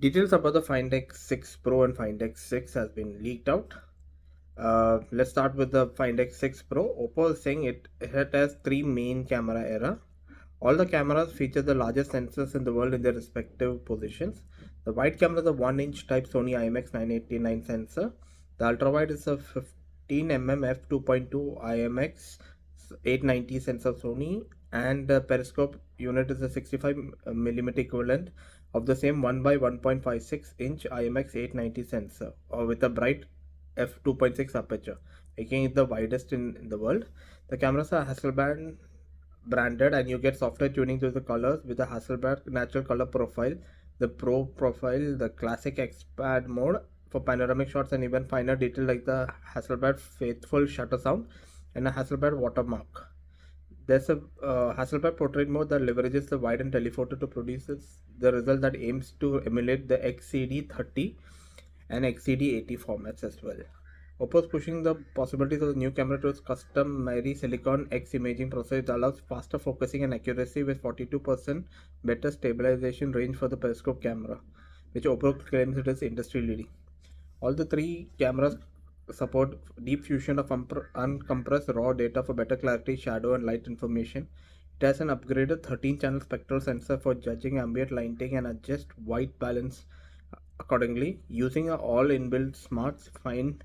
Details about the Find X6 Pro and Find X6 has been leaked out. Let's start with the Find X6 Pro. Oppo is saying it has three main camera era. All the cameras feature the largest sensors in the world in their respective positions. The wide camera is a 1-inch type Sony IMX989 sensor. The ultrawide is a 15mm f2.2 IMX890 sensor Sony, and the periscope unit is a 65mm equivalent of the same 1 by 1.56 inch IMX890 sensor, or with a bright f2.6 aperture, making it the widest in the world. The cameras are Hasselblad branded, and you get software tuning to the colors with the Hasselblad Natural Colour profile, the Pro profile, the classic XPAD mode for panoramic shots, and even finer detail like the Hasselblad-faithful shutter sound and a Hasselblad Watermark. There's a Hasselblad portrait mode that leverages the wide and telephoto to produce the result that aims to emulate the XCD30 and XCD80 formats as well. Oppo is pushing the possibilities of the new camera to its custom-made Silicon X imaging processor that allows faster focusing and accuracy with 42% better stabilization range for the periscope camera, which Oppo claims it is industry-leading. All the three cameras support deep fusion of uncompressed raw data for better clarity, shadow, and light information. It has an upgraded 13-channel spectral sensor for judging ambient lighting and adjust white balance accordingly. Using an all-inbuilt smart Find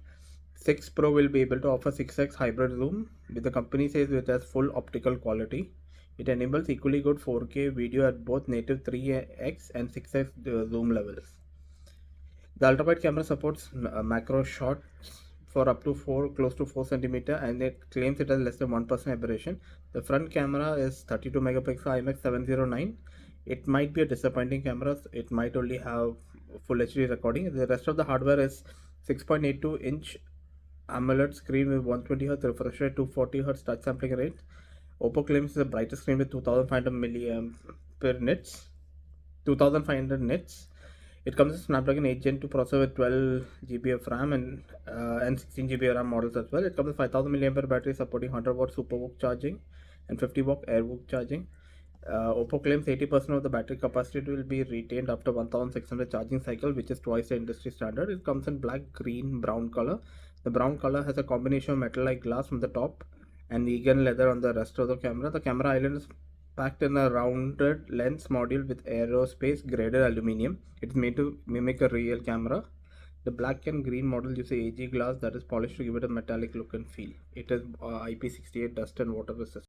6 Pro will be able to offer 6x hybrid zoom, which the company says it has full optical quality. It enables equally good 4K video at both native 3x and 6x zoom levels. The ultrawide camera supports macro shots for up to close to 4 cm, and it claims it has less than 1% aberration. The front camera is 32 megapixel IMX709. It might be a disappointing camera. It might only have full HD recording. The rest of the hardware is 6.82 inch AMOLED screen with 120Hz refresh rate, 240Hz touch sampling rate. Oppo claims the brightest screen with 2500 nits. It comes with Snapdragon 8 Gen 2 processor with 12GB of RAM and 16GB RAM models as well. It comes with 5000 mAh battery supporting 100W SuperVOOC charging and 50W AirVOOC charging. Oppo claims 80% of the battery capacity will be retained after 1600 charging cycle, which is twice the industry standard. It comes in black, green, brown color. The brown color has a combination of metal-like glass from the top and vegan leather on the rest of the camera. The camera island is packed in a rounded lens module with aerospace graded aluminium. It's made to mimic a real camera. The black and green model uses AG glass that is polished to give it a metallic look and feel. It is IP68 dust and water resistant.